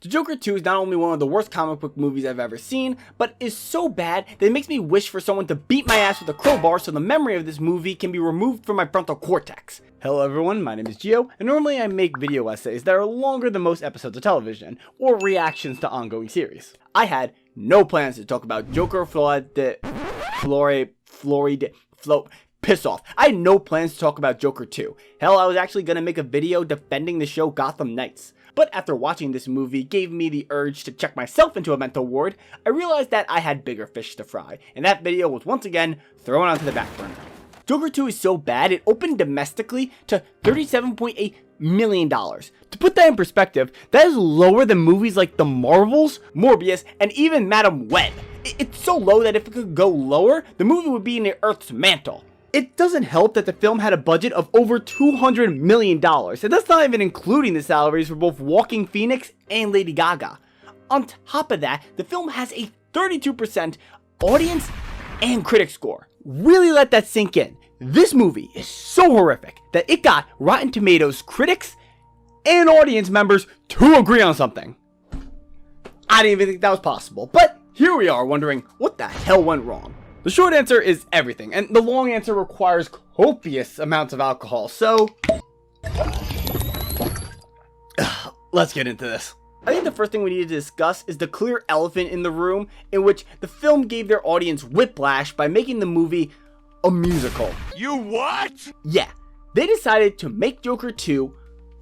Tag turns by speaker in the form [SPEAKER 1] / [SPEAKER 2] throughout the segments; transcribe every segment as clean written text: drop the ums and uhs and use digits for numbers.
[SPEAKER 1] The Joker 2 is not only one of the worst comic book movies I've ever seen, but is so bad that it makes me wish for someone to beat my ass with a crowbar so the memory of this movie can be removed from my frontal cortex. Hello everyone, my name is Gio, and normally I make video essays that are longer than most episodes of television, or reactions to ongoing series. I had no plans to talk about Joker Folie, piss off. I had no plans to talk about Joker 2. Hell, I was actually gonna make a video defending the show Gotham Knights. But after watching this movie gave me the urge to check myself into a mental ward, I realized that I had bigger fish to fry, and that video was once again thrown onto the back burner. Joker 2 is so bad it opened domestically to $37.8 million. To put that in perspective, that is lower than movies like The Marvels, MORBIUS, and even Madam Web. It's so low that if it could go lower, the movie would be in the Earth's mantle. It doesn't help that the film had a budget of over $200 million, and that's not even including the salaries for both Joaquin Phoenix and Lady Gaga. On top of that, the film has a 32% audience and critic score. Really let that sink in. This movie is so horrific that it got Rotten Tomatoes critics and audience members to agree on something. I didn't even think that was possible, but here we are wondering what the hell went wrong. The short answer is everything, and the long answer requires copious amounts of alcohol, so let's get into this. I think the first thing we need to discuss is the clear elephant in the room, in which the film gave their audience whiplash by making the movie a musical.
[SPEAKER 2] You what?
[SPEAKER 1] Yeah, they decided to make Joker 2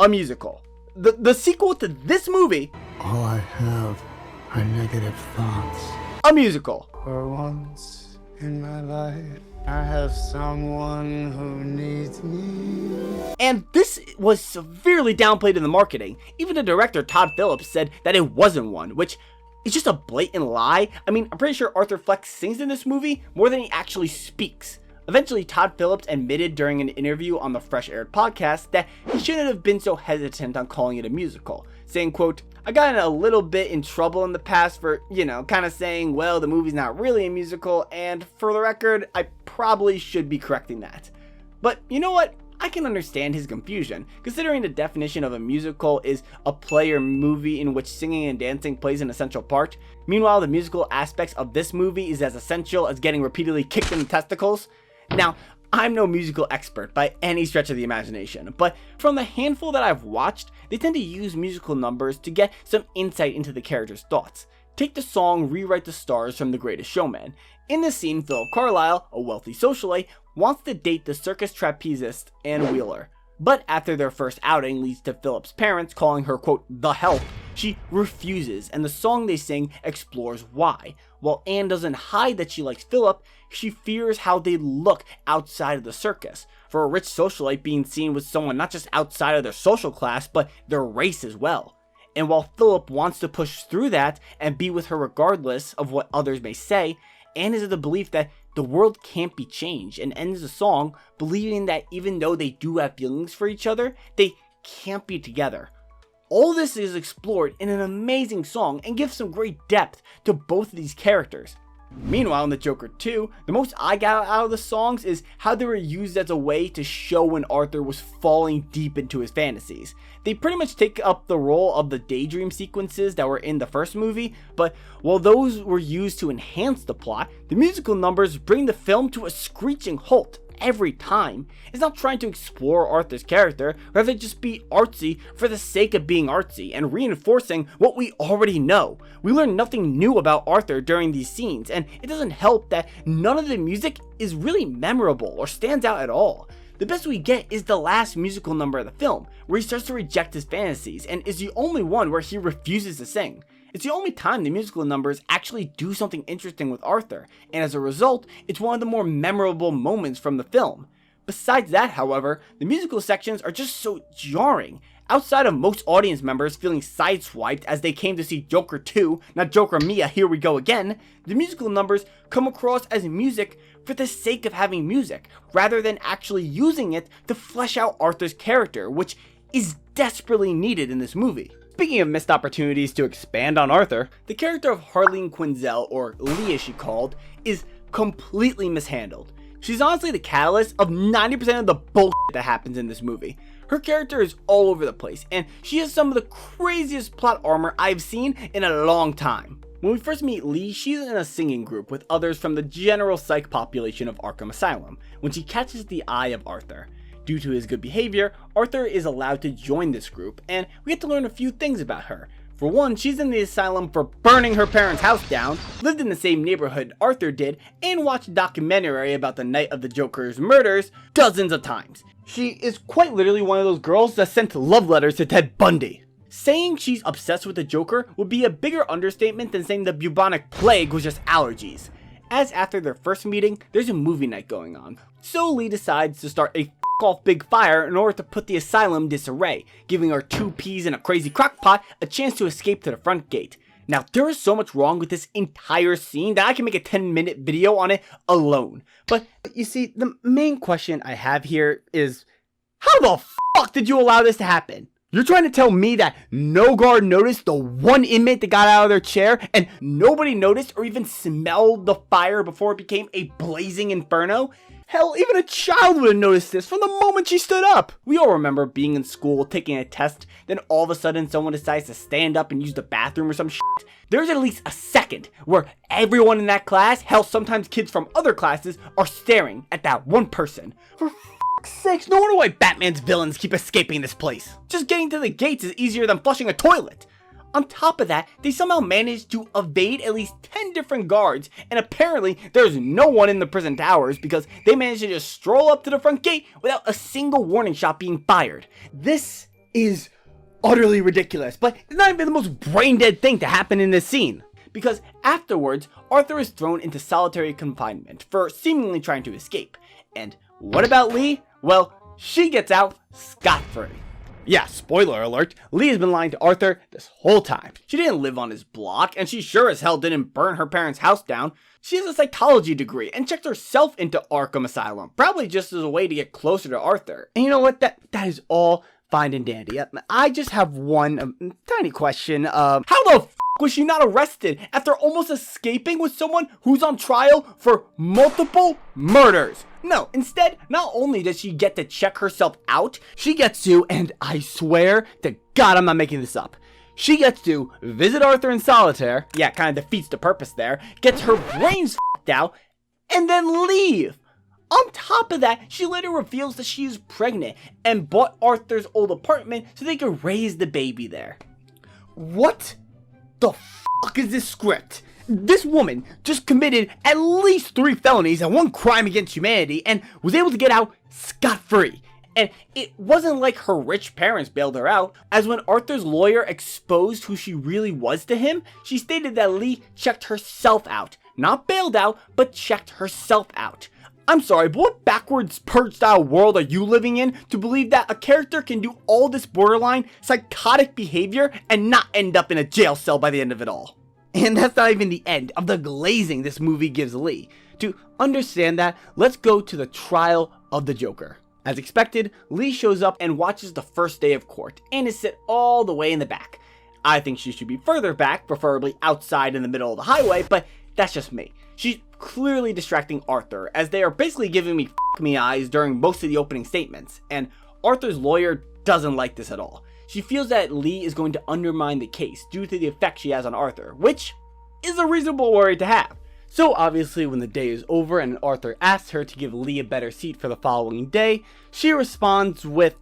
[SPEAKER 1] a musical. The sequel to this movie,
[SPEAKER 3] all I have are negative thoughts.
[SPEAKER 1] A musical.
[SPEAKER 3] For once in my life, I have someone who needs me.
[SPEAKER 1] And this was severely downplayed in the marketing. Even the director, Todd Phillips, said that it wasn't one, which is just a blatant lie. I mean, I'm pretty sure Arthur Fleck sings in this movie more than he actually speaks. Eventually, Todd Phillips admitted during an interview on the Fresh Aired podcast that he shouldn't have been so hesitant on calling it a musical, saying, quote, "I got in a little bit in trouble in the past for, kind of saying, well, the movie's not really a musical, and for the record, I probably should be correcting that." But you know what? I can understand his confusion, considering the definition of a musical is a play or movie in which singing and dancing plays an essential part. Meanwhile, the musical aspects of this movie is as essential as getting repeatedly kicked in the testicles. Now, I'm no musical expert by any stretch of the imagination, but from the handful that I've watched, they tend to use musical numbers to get some insight into the character's thoughts. Take the song Rewrite the Stars from The Greatest Showman. In this scene, Philip Carlyle, a wealthy socialite, wants to date the circus trapezist Anne Wheeler. But after their first outing leads to Philip's parents calling her, quote, the help, she refuses, and the song they sing explores why. While Anne doesn't hide that she likes Philip, she fears how they look outside of the circus. For a rich socialite being seen with someone not just outside of their social class, but their race as well. And while Philip wants to push through that and be with her regardless of what others may say, Anne is of the belief that the world can't be changed, and ends the song believing that even though they do have feelings for each other, they can't be together. All this is explored in an amazing song and gives some great depth to both of these characters. Meanwhile, in the Joker 2, the most I got out of the songs is how they were used as a way to show when Arthur was falling deep into his fantasies. They pretty much take up the role of the daydream sequences that were in the first movie, but while those were used to enhance the plot, the musical numbers bring the film to a screeching halt every time. It's not trying to explore Arthur's character, rather just be artsy for the sake of being artsy and reinforcing what we already know. We learn nothing new about Arthur during these scenes, and it doesn't help that none of the music is really memorable or stands out at all. The best we get is the last musical number of the film, where he starts to reject his fantasies, and is the only one where he refuses to sing. It's the only time the musical numbers actually do something interesting with Arthur, and as a result, it's one of the more memorable moments from the film. Besides that, however, the musical sections are just so jarring. Outside of most audience members feeling sideswiped as they came to see Joker 2, not Joker Mia, here we go again, the musical numbers come across as music for the sake of having music, rather than actually using it to flesh out Arthur's character, which is desperately needed in this movie. Speaking of missed opportunities to expand on Arthur, the character of Harley Quinn, or Lee as she called, is completely mishandled. She's honestly the catalyst of 90% of the bullshit that happens in this movie. Her Her character is all over the place, and she has some of the craziest plot armor I've seen in a long time. When we first meet Lee, she's in a singing group with others from the general psych population of Arkham Asylum when she catches the eye of Arthur. Due to his good behavior, Arthur is allowed to join this group, and we get to learn a few things about her. For one, she's in the asylum for burning her parents' house down, lived in the same neighborhood Arthur did, and watched a documentary about the night of the Joker's murders dozens of times. She is quite literally one of those girls that sent love letters to Ted Bundy. Saying she's obsessed with the Joker would be a bigger understatement than saying the bubonic plague was just allergies. As after their first meeting, there's a movie night going on, so Lee decides to start a off big fire in order to put the asylum disarray, giving our two peas and a crazy crockpot a chance to escape to the front gate. Now, there is so much wrong with this entire scene that I can make a 10-minute video on it alone. But you see, the main question I have here is, how the fuck did you allow this to happen? You're trying to tell me that no guard noticed the one inmate that got out of their chair and nobody noticed or even smelled the fire before it became a blazing inferno? Hell, even a child would have noticed this from the moment she stood up. We all remember being in school, taking a test, then all of a sudden someone decides to stand up and use the bathroom or some shit. There's at least a second where everyone in that class, hell, sometimes kids from other classes, are staring at that one person. For fuck's sakes, no wonder why Batman's villains keep escaping this place. Just getting to the gates is easier than flushing a toilet. On top of that, they somehow managed to evade at least 10 different guards, and apparently there's no one in the prison towers because they managed to just stroll up to the front gate without a single warning shot being fired. This is utterly ridiculous, but it's not even the most brain-dead thing to happen in this scene. Because afterwards, Arthur is thrown into solitary confinement for seemingly trying to escape. And what about Lee? Well, she gets out scot-free. Yeah, spoiler alert, Lee has been lying to Arthur this whole time. She didn't live on his block, and she sure as hell didn't burn her parents' house down. She has a psychology degree and checked herself into Arkham Asylum, probably just as a way to get closer to Arthur. And you know what, that is all fine and dandy. I just have one tiny question. How the f*** was she not arrested after almost escaping with someone who's on trial for multiple murders? No, instead, not only does she get to check herself out, she gets to, and I swear to God I'm not making this up, she gets to visit Arthur in solitaire, yeah, kind of defeats the purpose there, gets her brains f***ed out, and then leave. On top of that, she later reveals that she is pregnant and bought Arthur's old apartment so they could raise the baby there. What the fuck is this script? This woman just committed at least 3 felonies and 1 crime against humanity and was able to get out scot-free. And it wasn't like her rich parents bailed her out, as when Arthur's lawyer exposed who she really was to him, she stated that Lee checked herself out. Not bailed out, but checked herself out. I'm sorry, but what backwards purge-style world are you living in to believe that a character can do all this borderline psychotic behavior and not end up in a jail cell by the end of it all? And that's not even the end of the glazing this movie gives Lee. To understand that, let's go to the trial of the Joker. As expected, Lee shows up and watches the first day of court and is sit all the way in the back. I think she should be further back, preferably outside in the middle of the highway, but that's just me. She's clearly distracting Arthur, as they are basically giving me f*** me eyes during most of the opening statements, and Arthur's lawyer doesn't like this at all. She feels that Lee is going to undermine the case due to the effect she has on Arthur, which is a reasonable worry to have. So obviously when the day is over and Arthur asks her to give Lee a better seat for the following day, she responds with,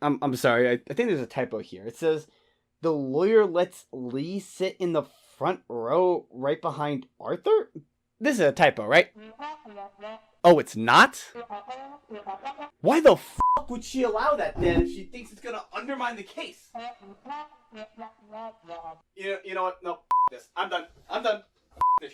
[SPEAKER 1] I'm sorry, I think there's a typo here. It says, the lawyer lets Lee sit in the front row right behind Arthur? This is a typo, right? Oh, it's not? Why the fuck would she allow that then if she thinks it's gonna undermine the case? You know what? No, this. I'm done. This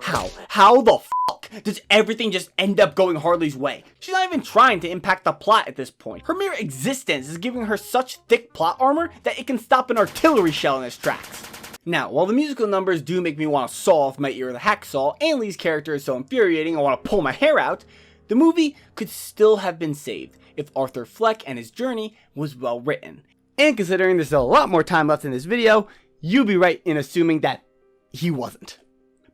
[SPEAKER 1] How the fuck does everything just end up going Harley's way? She's not even trying to impact the plot at this point. Her mere existence is giving her such thick plot armor that it can stop an artillery shell in its tracks. Now, while the musical numbers do make me want to saw off my ear with a hacksaw, and Lee's character is so infuriating I want to pull my hair out, the movie could still have been saved if Arthur Fleck and his journey was well written. And considering there's a lot more time left in this video, you'd be right in assuming that he wasn't.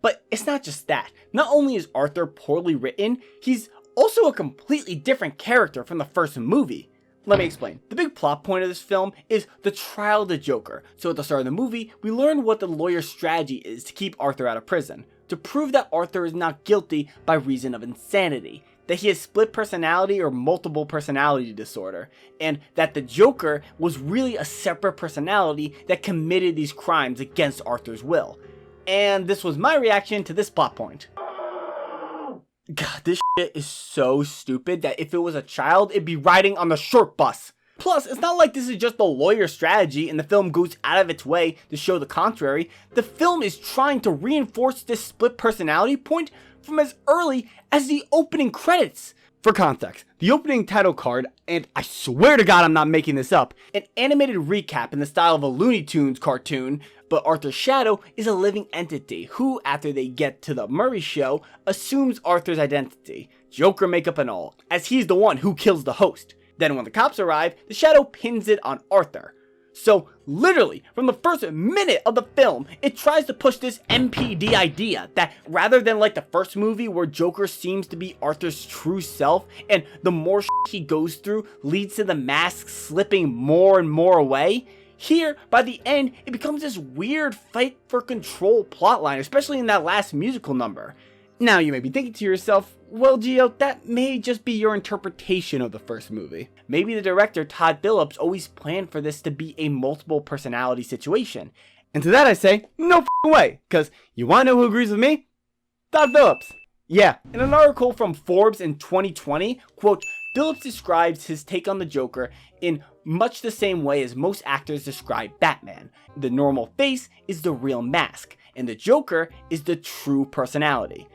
[SPEAKER 1] But it's not just that. Not only is Arthur poorly written, he's also a completely different character from the first movie. Let me explain. The big plot point of this film is the trial of the Joker. So at the start of the movie, we learn what the lawyer's strategy is to keep Arthur out of prison, to prove that Arthur is not guilty by reason of insanity, that he has split personality or multiple personality disorder, and that the Joker was really a separate personality that committed these crimes against Arthur's will. And this was my reaction to this plot point. God, this shit is so stupid that if it was a child, it'd be riding on the short bus. Plus, it's not like this is just the lawyer's strategy and the film goes out of its way to show the contrary. The film is trying to reinforce this split personality point from as early as the opening credits. For context, the opening title card, and I swear to God I'm not making this up, an animated recap in the style of a Looney Tunes cartoon, but Arthur's shadow is a living entity who, after they get to the Murray show, assumes Arthur's identity, Joker makeup and all, as he's the one who kills the host. Then when the cops arrive, the shadow pins it on Arthur. So literally, from the first minute of the film, it tries to push this MPD idea that rather than like the first movie where Joker seems to be Arthur's true self, and the more he goes through leads to the mask slipping more and more away, here, by the end, it becomes this weird fight for control plotline, especially in that last musical number. Now you may be thinking to yourself, well Gio, that may just be your interpretation of the first movie. Maybe the director, Todd Phillips, always planned for this to be a multiple personality situation. And to that I say, no f***ing way, cause you wanna know who agrees with me? Todd Phillips. Yeah, in an article from Forbes in 2020, quote, Phillips describes his take on the Joker in much the same way as most actors describe Batman. The normal face is the real mask, and the Joker is the true personality.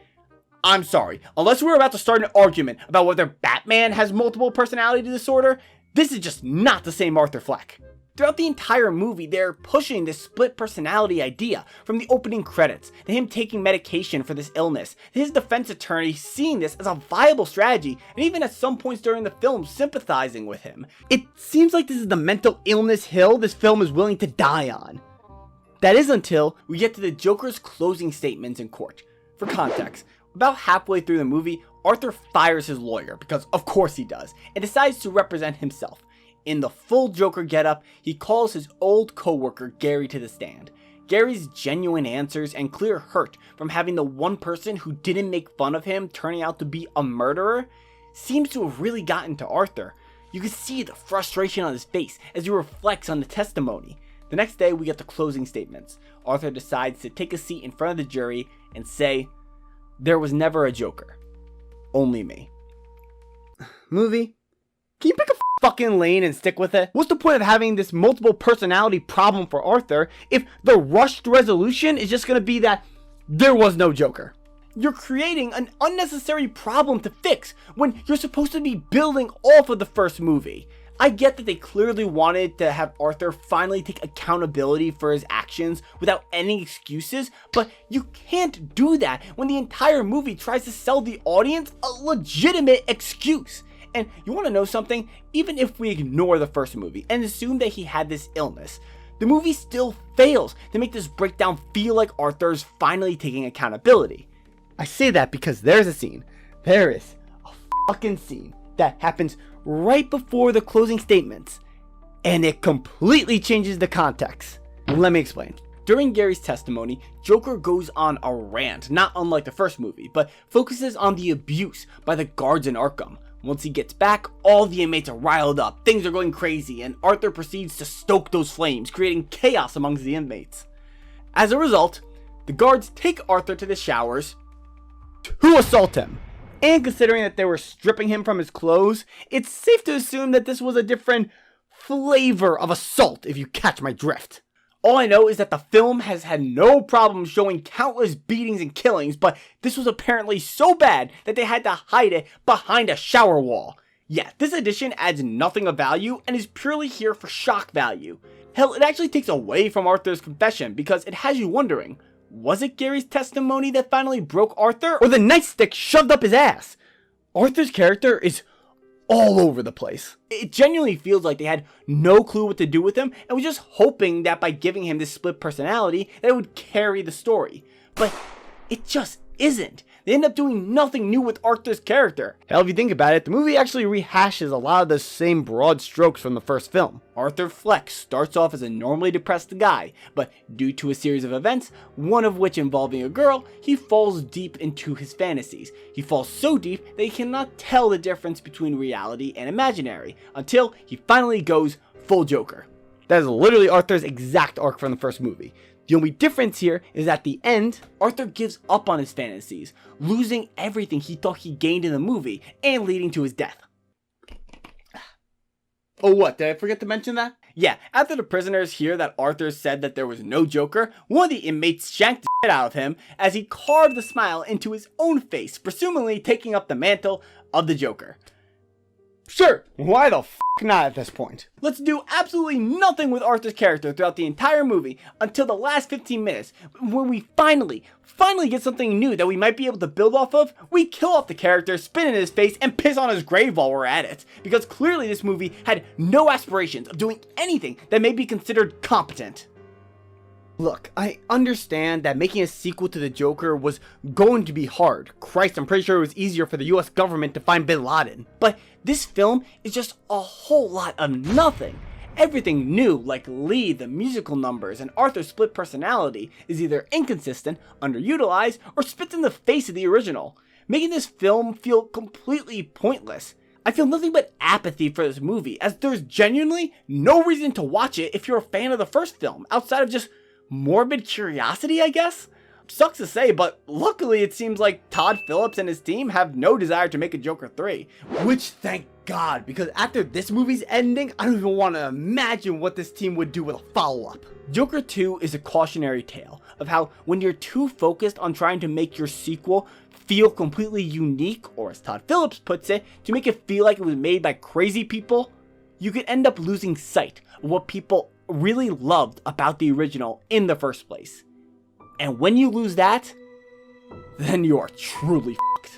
[SPEAKER 1] I'm sorry, unless we're about to start an argument about whether Batman has multiple personality disorder, this is just not the same Arthur Fleck. Throughout the entire movie, they're pushing this split personality idea, from the opening credits, to him taking medication for this illness, to his defense attorney seeing this as a viable strategy, and even at some points during the film sympathizing with him. It seems like this is the mental illness hill this film is willing to die on. That is until we get to the Joker's closing statements in court. For context, about halfway through the movie, Arthur fires his lawyer, because of course he does, and decides to represent himself. In the full Joker getup, he calls his old co-worker Gary to the stand. Gary's genuine answers and clear hurt from having the one person who didn't make fun of him turning out to be a murderer seems to have really gotten to Arthur. You can see the frustration on his face as he reflects on the testimony. The next day we get the closing statements. Arthur decides to take a seat in front of the jury and say, "There was never a Joker. Only me." Movie? Can you pick a fucking lane and stick with it? What's the point of having this multiple personality problem for Arthur if the rushed resolution is just gonna be that there was no Joker? You're creating an unnecessary problem to fix when you're supposed to be building off of the first movie. I get that they clearly wanted to have Arthur finally take accountability for his actions without any excuses, but you can't do that when the entire movie tries to sell the audience a legitimate excuse. And you want to know something? Even if we ignore the first movie and assume that he had this illness, the movie still fails to make this breakdown feel like Arthur's finally taking accountability. I say that because there's a scene. There is a fucking scene that happens right before the closing statements, and it completely changes the context. Let me explain. During Gary's testimony, Joker goes on a rant, not unlike the first movie, but focuses on the abuse by the guards in Arkham. Once he gets back, all the inmates are riled up, things are going crazy, and Arthur proceeds to stoke those flames, creating chaos amongst the inmates. As a result, the guards take Arthur to the showers to assault him. And considering that they were stripping him from his clothes, it's safe to assume that this was a different flavor of assault, if you catch my drift. All I know is that the film has had no problem showing countless beatings and killings, but this was apparently so bad that they had to hide it behind a shower wall. Yeah, this addition adds nothing of value and is purely here for shock value. Hell, it actually takes away from Arthur's confession because it has you wondering, was it Gary's testimony that finally broke Arthur, or the nightstick shoved up his ass? Arthur's character is all over the place. It genuinely feels like they had no clue what to do with him and was just hoping that by giving him this split personality that it would carry the story. But it just isn't. They end up doing nothing new with Arthur's character. Hell, if you think about it, the movie actually rehashes a lot of the same broad strokes from the first film. Arthur Fleck starts off as a normally depressed guy, but due to a series of events, one of which involving a girl, he falls deep into his fantasies. He falls so deep that he cannot tell the difference between reality and imaginary, until he finally goes full Joker. That is literally Arthur's exact arc from the first movie. The only difference here is at the end, Arthur gives up on his fantasies, losing everything he thought he gained in the movie, and leading to his death. Oh what, did I forget to mention that? Yeah, after the prisoners hear that Arthur said that there was no Joker, one of the inmates shanked the shit out of him as he carved the smile into his own face, presumably taking up the mantle of the Joker. Sure, why the f not at this point? Let's do absolutely nothing with Arthur's character throughout the entire movie until the last 15 minutes, when we finally get something new that we might be able to build off of. We kill off the character, spit in his face, and piss on his grave while we're at it, because clearly this movie had no aspirations of doing anything that may be considered competent. Look, I understand that making a sequel to the Joker was going to be hard. Christ, I'm pretty sure it was easier for the US government to find Bin Laden. But this film is just a whole lot of nothing. Everything new, like Lee, the musical numbers, and Arthur's split personality, is either inconsistent, underutilized, or spits in the face of the original, making this film feel completely pointless. I feel nothing but apathy for this movie, as there's genuinely no reason to watch it if you're a fan of the first film, outside of just morbid curiosity, I guess? Sucks to say, but luckily it seems like Todd Phillips and his team have no desire to make a Joker 3. Which, thank God, because after this movie's ending, I don't even want to imagine what this team would do with a follow-up. Joker 2 is a cautionary tale of how when you're too focused on trying to make your sequel feel completely unique, or as Todd Phillips puts it, to make it feel like it was made by crazy people, you could end up losing sight of what people really loved about the original in the first place. And when you lose that, then you are truly f***ed.